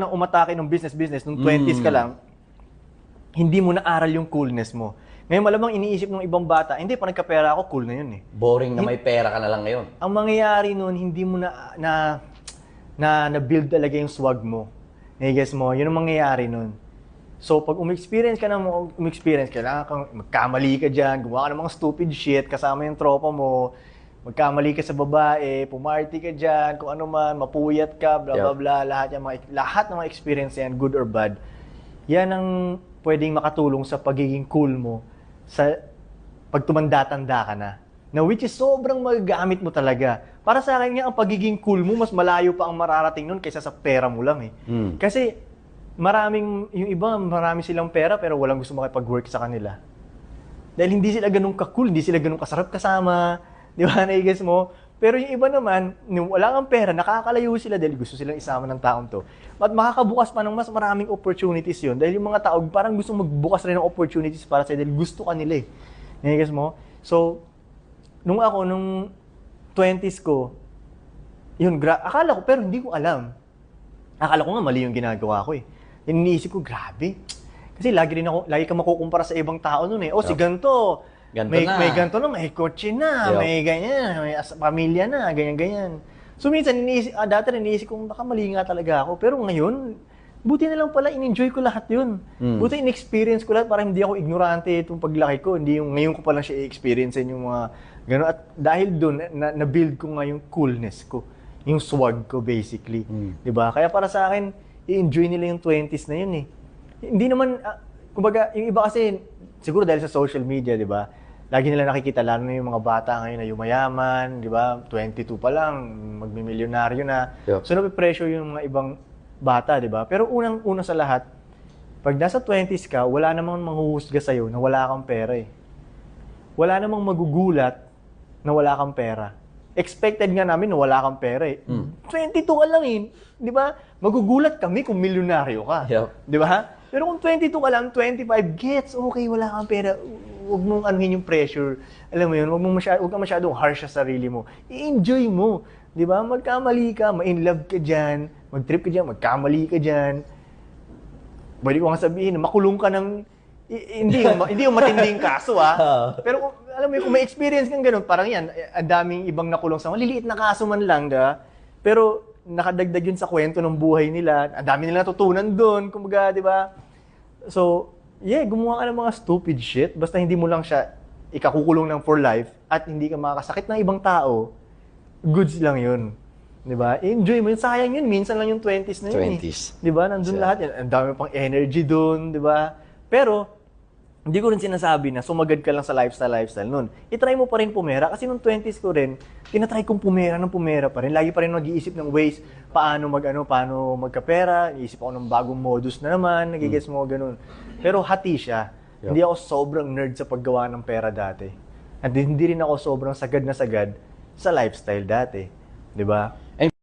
Nang umatake ng business, nung 20s ka lang, hindi mo na-aral yung coolness mo. Ngayon malamang iniisip ng ibang bata, hindi, pa nagkapera ako, cool na yun eh. Boring na may pera ka na lang ngayon. Ang mangyayari nun, hindi mo na-build talaga yung swag mo. Nai-guess mo, yun ang mangyayari nun. So, pag umexperience ka, kailangan kang magkamali ka dyan, gumawa ka ng mga stupid shit, kasama yung tropa mo, magkamali ka sa babae, pumarty ka dyan, kung ano man, mapuyat ka, bla bla bla, lahat ng mga experience yan, good or bad, yan ang pwedeng makatulong sa pagiging cool mo sa pag tumanda-tanda ka na. Na which is sobrang magagamit mo talaga. Para sa akin nga, ang pagiging cool mo, mas malayo pa ang mararating nun kaysa sa pera mo lang eh. Kasi yung iba, marami silang pera pero walang gusto makipag-work sa kanila. Dahil hindi sila ganun ka-cool, hindi sila ganun kasarap kasama, di ba, nai-guess mo? Pero yung iba naman, wala kang pera, nakakalayo sila dahil gusto silang isama ng taong to. At makakabukas pa ng mas maraming opportunities yun. Dahil yung mga tao parang gusto magbukas rin ng opportunities para sa'yo dahil gusto ka nila eh. Nai-guess mo? So, nung 20s ko, yun, akala ko, pero hindi ko alam. Akala ko nga mali yung ginagawa ko eh. Iniisip ko, grabe. Kasi lagi ka makukumpara sa ibang tao nun eh. O, si ganito, may ganito na, may kotse na, may ganyan, may pamilya na, ganyan-ganyan. So minsan, dati iniisip ko, baka mali nga talaga ako. Pero ngayon, buti na lang pala, in-enjoy ko lahat yun. Buti in-experience ko lahat para hindi ako ignorante itong paglaki ko. Hindi yung ngayon ko pa lang siya i-experience yung mga gano'n. At dahil doon, na-build ko nga yung coolness ko. Yung swag ko, basically. Diba? Kaya para sa akin, i-enjoy nila yung 20s na yun eh. Hindi naman, kumbaga, yung iba kasi, siguro dahil sa social media, di ba? Lagi nila nakikita, lalo na yung mga bata ngayon na yumayaman, di ba? 22 pa lang, magmimilyonaryo na. So, napipressure yung mga ibang bata, di ba? Pero unang-una sa lahat, pag nasa 20s ka, wala namang manghuhusga sa'yo na wala kang pera eh. Wala namang magugulat na wala kang pera. Expected nga namin na wala kang pera eh. 22 ka lang eh. Di ba? Magugulat kami kung milyonaryo ka. Di ba? Pero kung 22 ka lang, 25 gets, okay, wala kang pera. Huwag mong anuhin yung pressure. Alam mo yun, huwag kang masyadong harsh sa sarili mo. I-enjoy mo. Di ba? Magkamali ka, ma-inlove ka dyan, mag-trip ka dyan, magkamali ka dyan. Pwede ko nga sabihin, makulong ka ng, hindi yung matinding kaso Pero alam mo yun, kung may experience kang ganun, parang yan, ang daming ibang nakulong sa maliliit na kaso man lang, pero nakadagdag yun sa kwento ng buhay nila. Ang dami nila natutunan doon, kumbaga, di ba? So, yeah, gumawa ka ng mga stupid shit, basta hindi mo lang siya ikakukulong ng for life at hindi ka makakasakit ng ibang tao, goods lang yun. Di ba? Enjoy mo yun. Sayang yun. Minsan lang yung 20s na yun. 20s. Di ba? Nandun lahat yan. Ang dami pang energy doon, di ba? Pero, hindi ko rin sinasabi na sumagad ka lang sa lifestyle nun. I-try mo pa rin pumera kasi nung 20s ko rin, tinatry kong pumera pa rin. Lagi pa rin nag-iisip ng ways paano magkapera. Iisip ako ng bagong modus na naman, nagigets mo ganun. Pero hati siya. Hindi ako sobrang nerd sa paggawa ng pera dati. At hindi rin ako sobrang sagad na sagad sa lifestyle dati. 'Di ba?